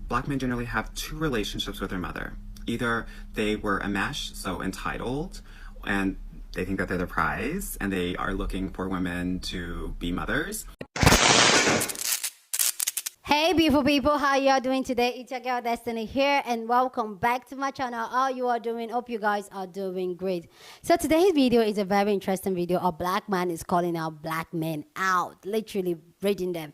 Black men generally have two relationships with their mother. Either they were a mesh, so entitled, and they think that they're the prize, and they are looking for women to be mothers. Hey beautiful people, how y'all doing today? It's your girl Destiny here, and welcome back to my channel. How you are doing? Hope you guys are doing great. So today's video is a very interesting video. A black man is calling out black men out, literally reading them.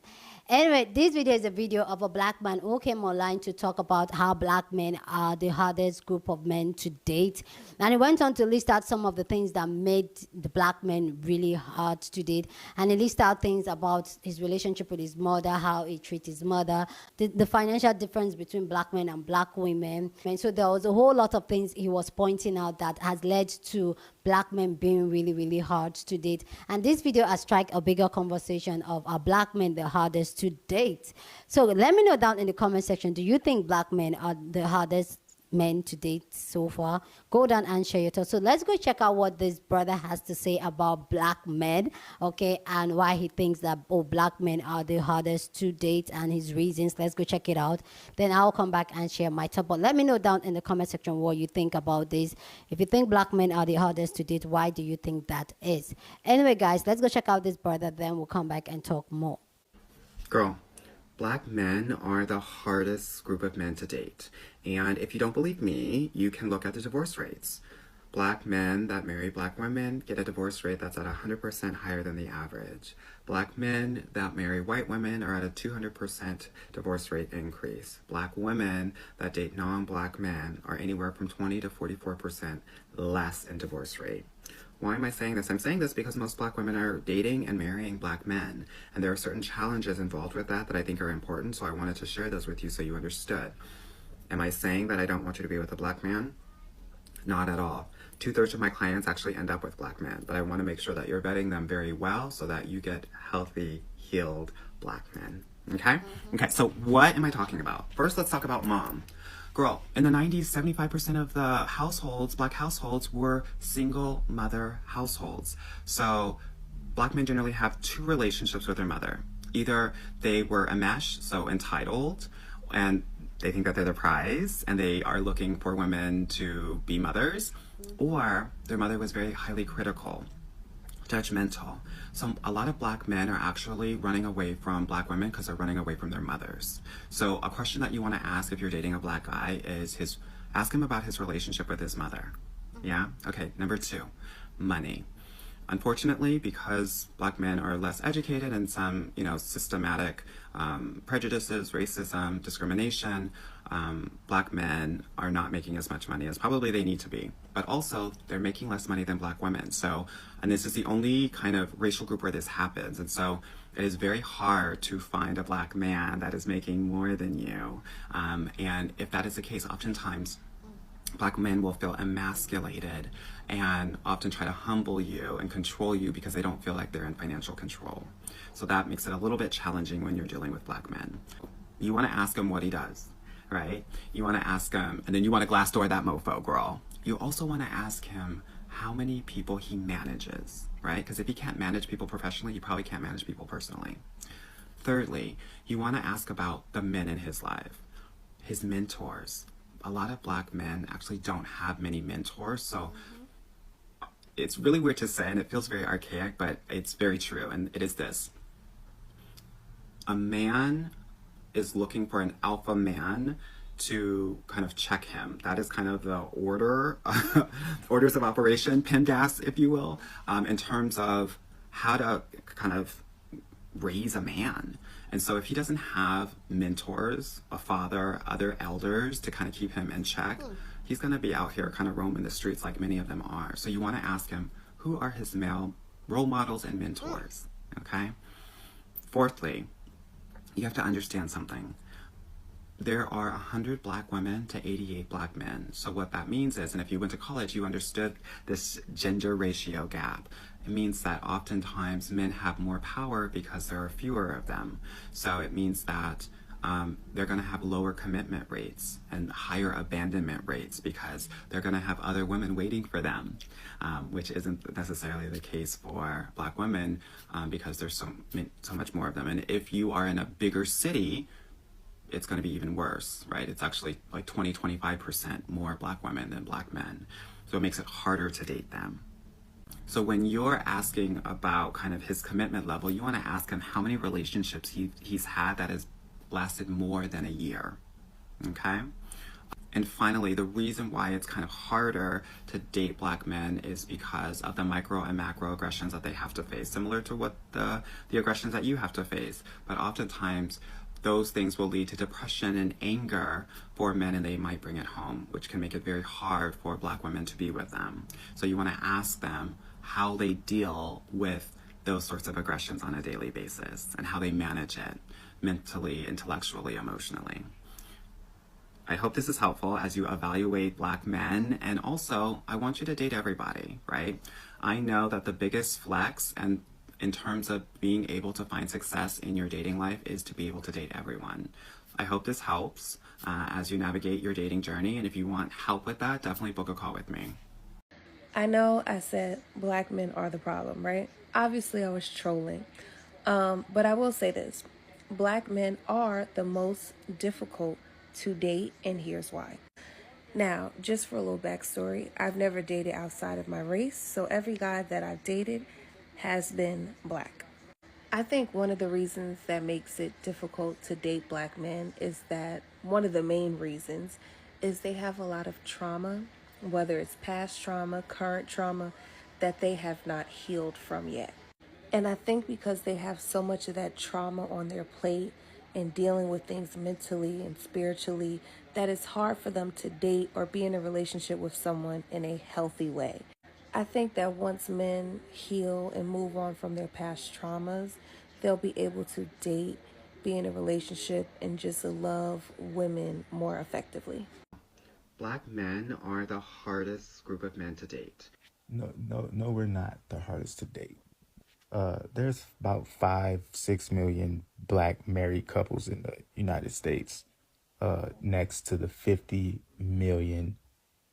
Anyway, this video is a video of a black man who came online to talk about how black men are the hardest group of men to date. And he went on to list out some of the things that made the black men really hard to date. And he listed out things about his relationship with his mother, how he treats his mother, the financial difference between black men and black women. And so there was a whole lot of things he was pointing out that has led to black men being really hard to date. And this video has struck a bigger conversation of, are black men the hardest to date? So let me know down in the comment section, do you think black men are the hardest men to date so far? Go down and share your thoughts. So let's go check out what this brother has to say about black men, okay, and why he thinks that black men are the hardest to date and his reasons. Let's go check it out. Then I'll come back and share my thought. But let me know down in the comment section what you think about this. If you think black men are the hardest to date, why do you think that is? Anyway guys, let's go check out this brother, then we'll come back and talk more. Girl, black men are the hardest group of men to date. And if you don't believe me, you can look at the divorce rates. Black men that marry black women get a divorce rate that's at 100% higher than the average. Black men that marry white women are at a 200% divorce rate increase. Black women that date non-black men are anywhere from 20 to 44% less in divorce rate. Why am I saying this? I'm saying this because most black women are dating and marrying black men, and there are certain challenges involved with that I think are important, so I wanted to share those with you so you understood. Am I saying that I don't want you to be with a black man? Not at all. 2/3 of my clients actually end up with black men, but I want to make sure that you're vetting them very well so that you get healthy, healed black men. Okay? Okay, so what am I talking about? First, let's talk about mom. Girl, in the 90s, 75% of the households, black households, were single mother households. So black men generally have two relationships with their mother. Either they were a mesh, so entitled, and they think that they're the prize, and they are looking for women to be mothers, or their mother was very highly critical, judgmental. So a lot of black men are actually running away from black women because they're running away from their mothers. So a question that you want to ask if you're dating a black guy is ask him about his relationship with his mother. Yeah? Okay, number 2, money. Unfortunately, because black men are less educated and some, systematic prejudices, racism, discrimination, black men are not making as much money as probably they need to be. But also, they're making less money than black women. So, and this is the only kind of racial group where this happens. And so, it is very hard to find a black man that is making more than you. And if that is the case, oftentimes, black men will feel emasculated and often try to humble you and control you because they don't feel like they're in financial control. So that makes it a little bit challenging when you're dealing with black men. You want to ask him what he does, right? You want to ask him, and then you want to glass door that mofo, girl. You also want to ask him how many people he manages, right? Because if he can't manage people professionally, he probably can't manage people personally. Thirdly, you want to ask about the men in his life, his mentors. A lot of black men actually don't have many mentors, so it's really weird to say, and it feels very archaic, but it's very true, and it is this. A man is looking for an alpha man to kind of check him. That is kind of the orders of operation, PEMDAS, if you will, in terms of how to kind of raise a man. And so if he doesn't have mentors, a father, other elders to kind of keep him in check, he's going to be out here kind of roaming the streets like many of them are. So you want to ask him, who are his male role models and mentors? Okay? Fourthly, you have to understand something. There are 100 black women to 88 black men. So what that means is, and if you went to college, you understood this gender ratio gap. It means that oftentimes men have more power because there are fewer of them. So it means that they're going to have lower commitment rates and higher abandonment rates because they're going to have other women waiting for them, which isn't necessarily the case for black women because there's so much more of them. And if you are in a bigger city, it's going to be even worse, right? It's actually like 25% more black women than black men. So it makes it harder to date them. So when you're asking about kind of his commitment level, you want to ask him how many relationships he's had that has lasted more than a year. Okay? And finally, the reason why it's kind of harder to date black men is because of the micro and macro aggressions that they have to face, similar to what the aggressions that you have to face. But oftentimes, those things will lead to depression and anger for men, and they might bring it home, which can make it very hard for black women to be with them. So you want to ask them how they deal with those sorts of aggressions on a daily basis and how they manage it mentally, intellectually, emotionally. I hope this is helpful as you evaluate black men. And also, I want you to date everybody, right? I know that the biggest flex and in terms of being able to find success in your dating life is to be able to date everyone. I hope this helps as you navigate your dating journey. And if you want help with that, definitely book a call with me. I know I said black men are the problem, right? Obviously, I was trolling. But I will say this: black men are the most difficult to date, and here's why. Now, just for a little backstory, I've never dated outside of my race, so every guy that I've dated has been black. I think one of the reasons that makes it difficult to date black men is that one of the main reasons is they have a lot of trauma, whether it's past trauma, current trauma, that they have not healed from yet. And I think because they have so much of that trauma on their plate and dealing with things mentally and spiritually, that it's hard for them to date or be in a relationship with someone in a healthy way. I think that once men heal and move on from their past traumas, they'll be able to date, be in a relationship, and just love women more effectively. Black men are the hardest group of men to date. No, we're not the hardest to date. There's about 5-6 million black married couples in the United States, next to the 50 million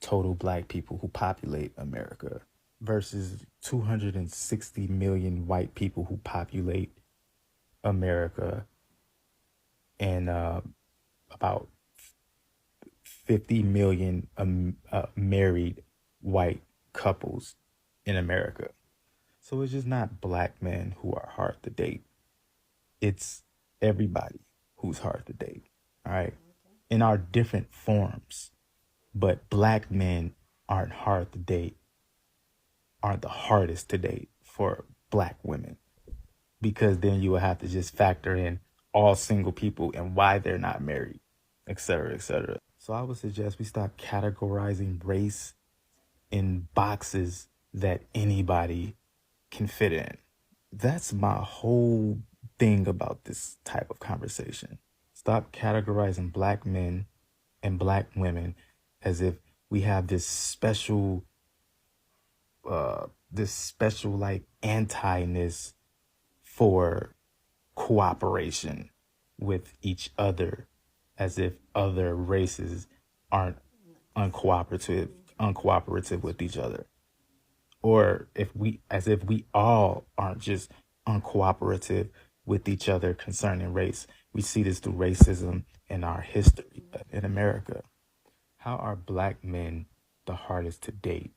total black people who populate America, versus 260 million white people who populate America, and about 50 million married white couples in America. So it's just not black men who are hard to date. It's everybody who's hard to date. All right. In our different forms. But black men aren't hard to date, aren't the hardest to date for black women. Because then you will have to just factor in all single people and why they're not married, et cetera, et cetera. So I would suggest we stop categorizing race in boxes that anybody can fit in. That's my whole thing about this type of conversation. Stop categorizing black men and black women as if we have this special like anti-ness for cooperation with each other, as if other races aren't uncooperative with each other, or as if we all aren't just uncooperative with each other concerning race. We see this through racism in our history in America. How are black men the hardest to date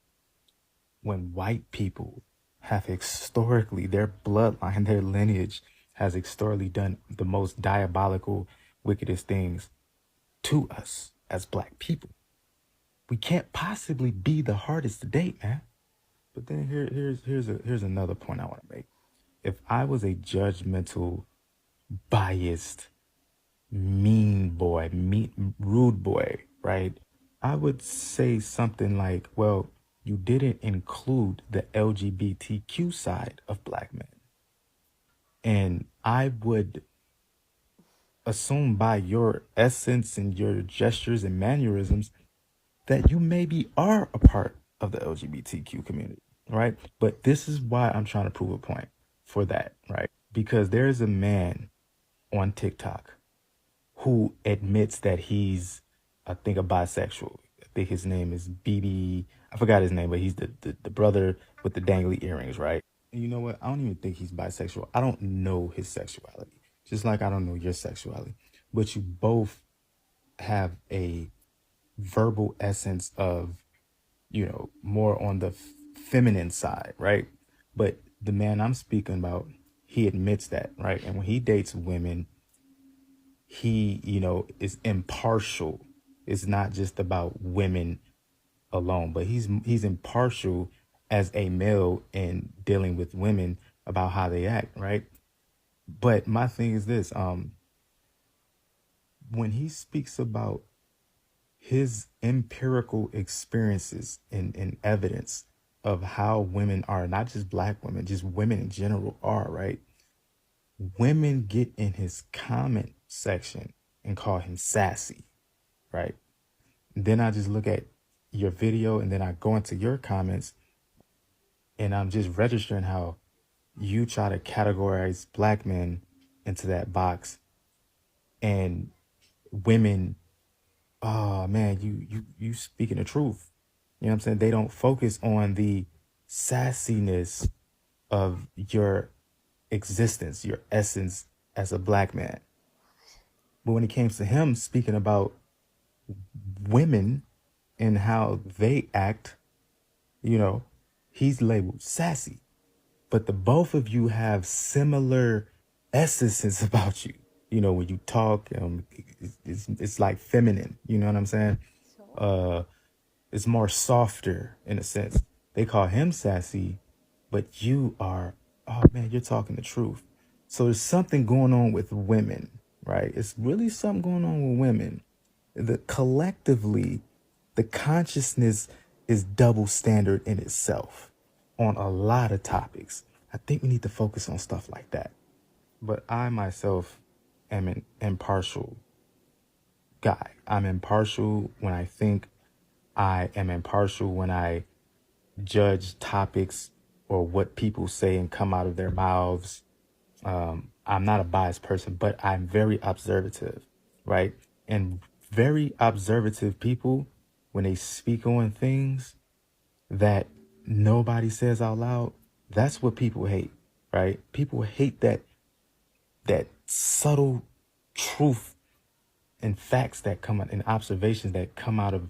when white people have historically, their bloodline, their lineage has historically done the most diabolical, wickedest things to us as black people? We can't possibly be the hardest to date, man. But then here's another point I want to make. If I was a judgmental, biased, rude boy, right? I would say something like, well, you didn't include the LGBTQ side of black men. And I would assume by your essence and your gestures and mannerisms that you maybe are a part of the LGBTQ community, right? But this is why I'm trying to prove a point for that, right? Because there is a man on TikTok who admits that he's, I think, a bisexual. I think his name is BB. I forgot his name, but he's the brother with the dangly earrings, right? And you know what? I don't even think he's bisexual. I don't know his sexuality, just like I don't know your sexuality. but you both have a verbal essence of, more on the feminine side, right? But the man I'm speaking about, he admits that, right? And when he dates women, he, is impartial. It's not just about women alone, but he's impartial as a male in dealing with women about how they act, right? But my thing is this, when he speaks about his empirical experiences and evidence of how women are, not just black women, just women in general are, right? Women get in his comment section and call him sassy, right? Then I just look at your video and then I go into your comments and I'm just registering how you try to categorize black men into that box and women. Oh man, you speaking the truth. You know what I'm saying? They don't focus on the sassiness of your existence, your essence as a black man. But when it came to him speaking about women and how they act, you know, he's labeled sassy. But the both of you have similar essences about you. When you talk, it's like feminine. You know what I'm saying? Uh, it's more softer in a sense. They call him sassy, but you are, oh man, you're talking the truth. So there's something going on with women, right? It's really something going on with women. The collectively, the consciousness is double standard in itself on a lot of topics. I think we need to focus on stuff like that. But I myself am an impartial guy. I'm impartial when I think. I am impartial when I judge topics or what people say and come out of their mouths. I'm not a biased person, but I'm very observative, right? And very observative people, when they speak on things that nobody says out loud, that's what people hate, right? People hate that subtle truth and facts that come out and observations that come out of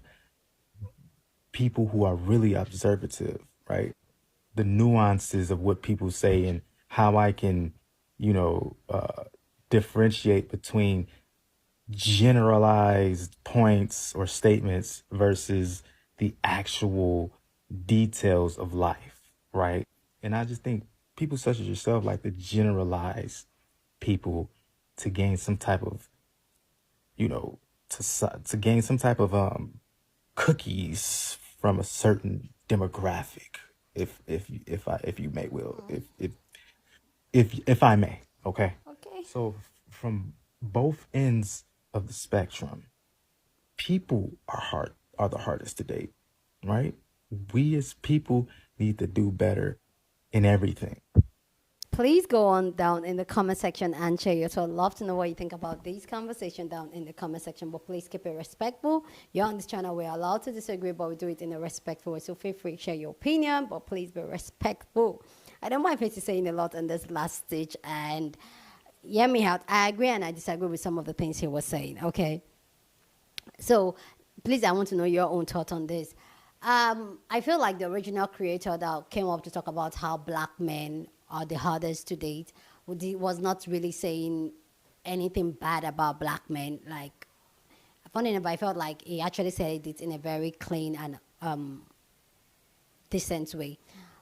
people who are really observative, right? The nuances of what people say and how I can, you know, uh, differentiate between generalized points or statements versus the actual details of life, right? And I just think people such as yourself like to generalize people to gain some type of, to gain some type of cookies from a certain demographic, if you may will, if I may, okay. Okay. So from both ends of the spectrum, people are the hardest to date, right? We as people need to do better in everything. Please go on down in the comment section and share your thoughts. I'd love to know what you think about this conversation down in the comment section. But please keep it respectful. You're on this channel. We're allowed to disagree, but we do it in a respectful way. So feel free to share your opinion, but please be respectful. I don't mind Tracy saying a lot in this last stage, and hear me out. I agree and I disagree with some of the things he was saying. Okay. So please, I want to know your own thought on this. I feel like the original creator that came up to talk about how black men are the hardest to date was not really saying anything bad about black men. Like, funny enough, I felt like he actually said it in a very clean and decent way.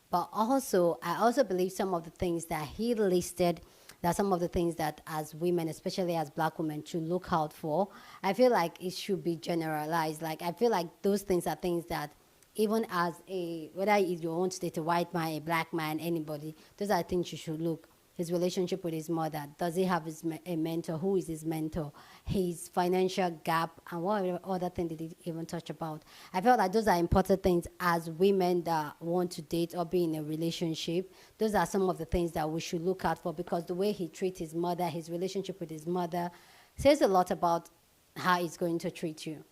But also, I also believe some of the things that he listed, that some of the things that as women, especially as black women, should look out for. I feel like it should be generalized. Like, I feel like those things are things that even as a, whether it's your own state, a white man, a black man, anybody, those are things you should look. His relationship with his mother, does he have a mentor? Who is his mentor? His financial gap, and what other thing did he even touch about? I felt like those are important things as women that want to date or be in a relationship. Those are some of the things that we should look out for, because the way he treats his mother, his relationship with his mother, says a lot about how he's going to treat you,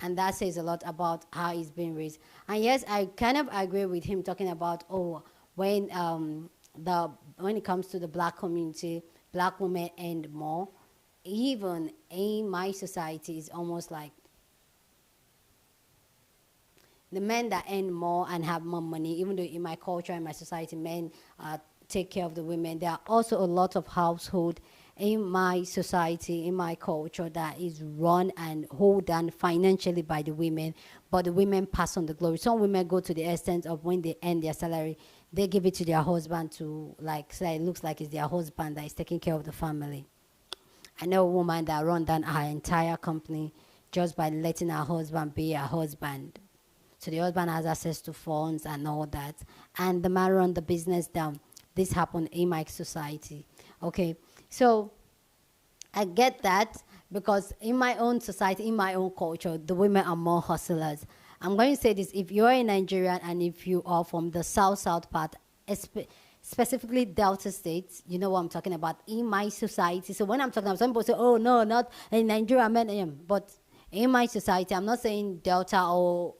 and that says a lot about how he's being raised. And yes, I kind of agree with him talking about, oh, when it comes to the black community, black women earn more. even in my society, it's almost like the men that earn more and have more money, even though in my culture, in my society, men take care of the women. There are also a lot of household in my society, in my culture, that is run and hold down financially by the women, but the women pass on the glory. Some women go to the extent of when they earn their salary, they give it to their husband to like say it looks like it's their husband that is taking care of the family. I know a woman that run down her entire company just by letting her husband be her husband. So the husband has access to funds and all that. And the man run the business down. This happened in my society. Okay. So I get that because in my own society, in my own culture, the women are more hustlers. I'm going to say this: if you're a Nigerian and if you are from the south part, specifically Delta states, you know what I'm talking about. In my society, so when I'm talking about, some people say, "Oh no, not in Nigeria, men," but in my society, I'm not saying Delta or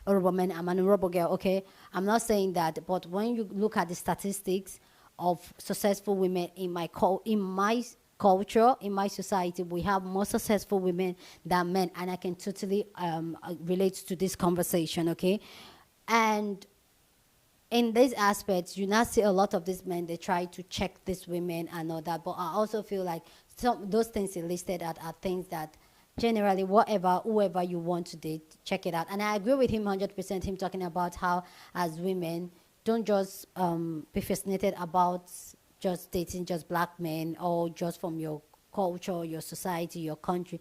Yoruba men. I'm an Yoruba girl, okay? I'm not saying that, but when you look at the statistics of successful women in my culture, in my society, we have more successful women than men, and I can totally relate to this conversation, okay? And in these aspects, you now see a lot of these men, they try to check these women and all that, but I also feel like some those things he listed are things that generally whoever you want to date, check it out. And I agree with him 100%, him talking about how as women, don't just be fascinated about just dating just black men or just from your culture, your society, your country.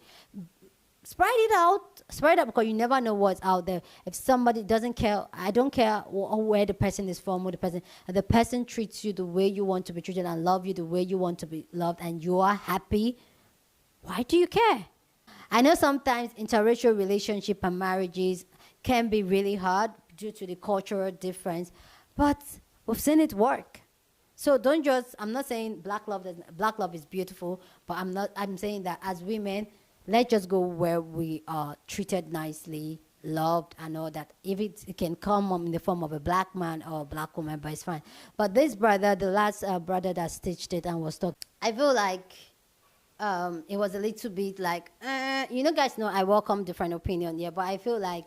Spread it out because you never know what's out there. If somebody doesn't care, I don't care where the person is from, who the person treats you the way you want to be treated and love you the way you want to be loved, and you are happy, why do you care? I know sometimes interracial relationship and marriages can be really hard due to the cultural difference, but we've seen it work. So don't just, I'm not saying black love is beautiful, but I'm saying that as women, let's just go where we are treated nicely, loved, and all that. If it can come in the form of a black man or a black woman, but it's fine. But this brother, the last brother that stitched it and was talking, I feel like it was a little bit like, guys know I welcome different opinion, yeah, but I feel like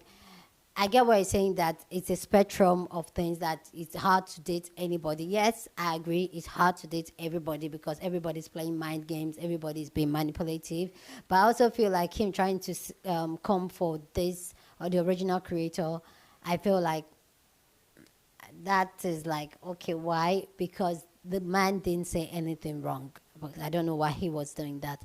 I get what you're saying, that it's a spectrum of things, that it's hard to date anybody. Yes, I agree, it's hard to date everybody because everybody's playing mind games, everybody's being manipulative. But I also feel like him trying to come for this or the original creator, I feel like that is like, okay, why? Because the man didn't say anything wrong. I don't know why he was doing that.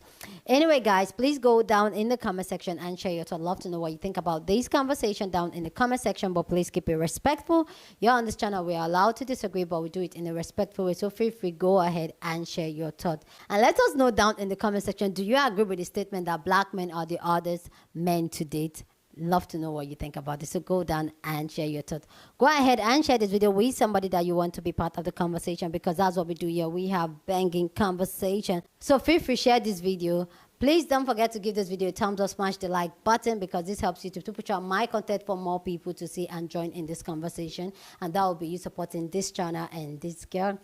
Anyway, guys, please go down in the comment section and share your thoughts. I'd love to know what you think about this conversation down in the comment section, but please keep it respectful. You're on this channel. We are allowed to disagree, but we do it in a respectful way. So feel free, go ahead and share your thoughts. And let us know down in the comment section, do you agree with the statement that black men are the hardest men to date? Love to know what you think about this. So go down and share your thoughts. Go ahead and share this video with somebody that you want to be part of the conversation, because that's what we do here. We have banging conversation. So feel free, share this video. Please don't forget to give this video a thumbs up, smash the like button, because this helps YouTube to push out my content for more people to see and join in this conversation. And that will be you supporting this channel and this girl.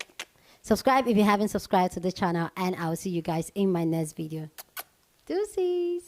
Subscribe if you haven't subscribed to the channel, and I will see you guys in my next video. Deuces.